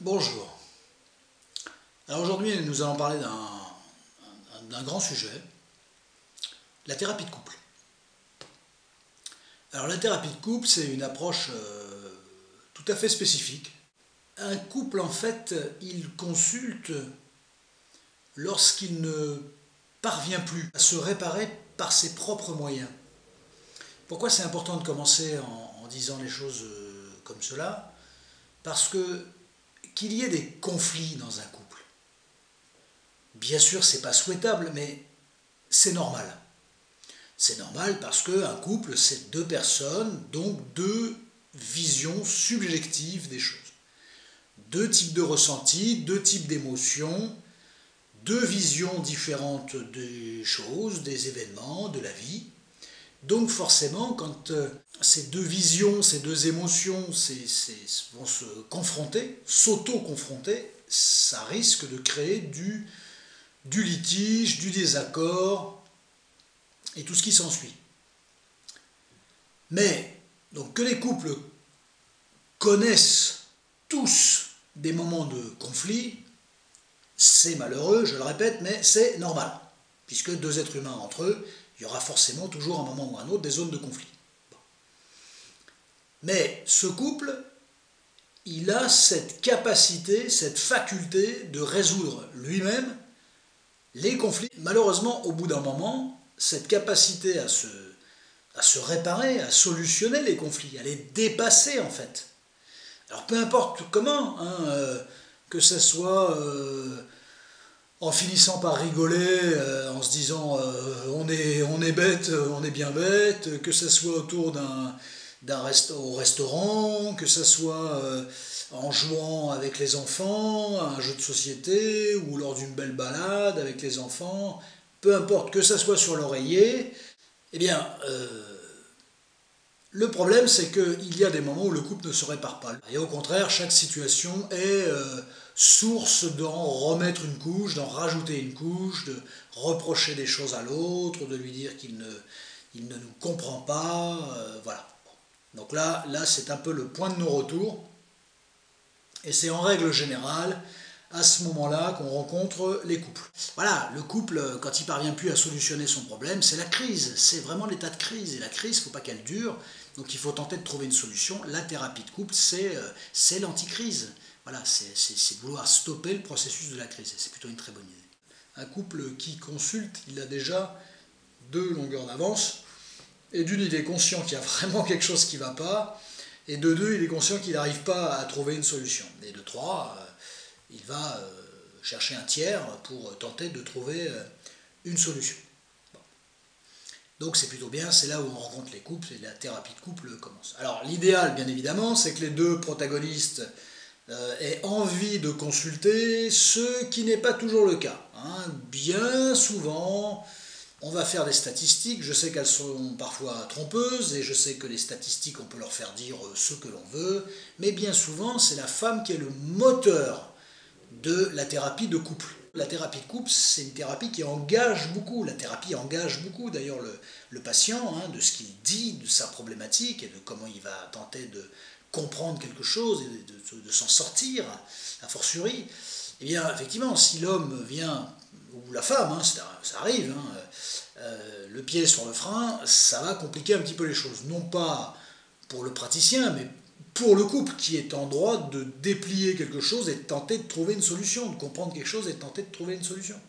Bonjour. Alors aujourd'hui, nous allons parler d'un grand sujet, la thérapie de couple. Alors la thérapie de couple, c'est une approche tout à fait spécifique. Un couple, en fait, il consulte lorsqu'il ne parvient plus à se réparer par ses propres moyens. Pourquoi c'est important de commencer en disant les choses comme cela? Parce que qu'il y ait des conflits dans un couple, bien sûr, c'est pas souhaitable, mais c'est normal. C'est normal parce qu'un couple, c'est deux personnes, donc deux visions subjectives des choses. Deux types de ressentis, deux types d'émotions, deux visions différentes des choses, des événements, de la vie. Donc forcément, quand ces deux visions, ces deux émotions vont se confronter, s'auto-confronter, ça risque de créer du litige, du désaccord et tout ce qui s'ensuit. Mais, donc que les couples connaissent tous des moments de conflit, c'est malheureux, je le répète, mais c'est normal. Puisque deux êtres humains entre eux, il y aura forcément toujours un moment ou un autre des zones de conflit. Bon. Mais ce couple, il a cette capacité, cette faculté de résoudre lui-même les conflits. Malheureusement, au bout d'un moment, cette capacité à se réparer, à solutionner les conflits, à les dépasser en fait. Alors peu importe comment, que ce soit en finissant par rigoler, en se disant on est bête, on est bien bête, que ce soit autour au restaurant, que ce soit en jouant avec les enfants, à un jeu de société, ou lors d'une belle balade avec les enfants, peu importe, que ce soit sur l'oreiller, eh bien, le problème, c'est qu'il y a des moments où le couple ne se répare pas. Et au contraire, chaque situation est source d'en remettre une couche, d'en rajouter une couche, de reprocher des choses à l'autre, de lui dire qu'il ne nous comprend pas, voilà. Donc là c'est un peu le point de non-retour, et c'est en règle générale à ce moment-là qu'on rencontre les couples. Voilà, le couple, quand il ne parvient plus à solutionner son problème, c'est la crise, c'est vraiment l'état de crise, et la crise, il ne faut pas qu'elle dure, donc il faut tenter de trouver une solution. La thérapie de couple, c'est l'anticrise. Voilà, c'est vouloir stopper le processus de la crise, et c'est plutôt une très bonne idée. Un couple qui consulte, il a déjà deux longueurs d'avance, et d'une, il est conscient qu'il y a vraiment quelque chose qui ne va pas, et de deux, il est conscient qu'il n'arrive pas à trouver une solution. Et de trois, il va chercher un tiers pour tenter de trouver une solution. Bon. Donc c'est plutôt bien, c'est là où on rencontre les couples, et la thérapie de couple commence. Alors l'idéal, bien évidemment, c'est que les deux protagonistes aient envie de consulter, ce qui n'est pas toujours le cas. Bien souvent, on va faire des statistiques, je sais qu'elles sont parfois trompeuses, et je sais que les statistiques, on peut leur faire dire ce que l'on veut, mais bien souvent, c'est la femme qui est le moteur de la thérapie de couple. La thérapie de couple, c'est une thérapie qui engage beaucoup. La thérapie engage beaucoup d'ailleurs le patient, de ce qu'il dit, de sa problématique et de comment il va tenter de comprendre quelque chose et de s'en sortir, a fortiori. Eh bien, effectivement, si l'homme vient, ou la femme, ça arrive, le pied sur le frein, ça va compliquer un petit peu les choses. Non pas pour le praticien, mais pour le couple qui est en droit de déplier quelque chose et de tenter de trouver une solution, de comprendre quelque chose et de tenter de trouver une solution.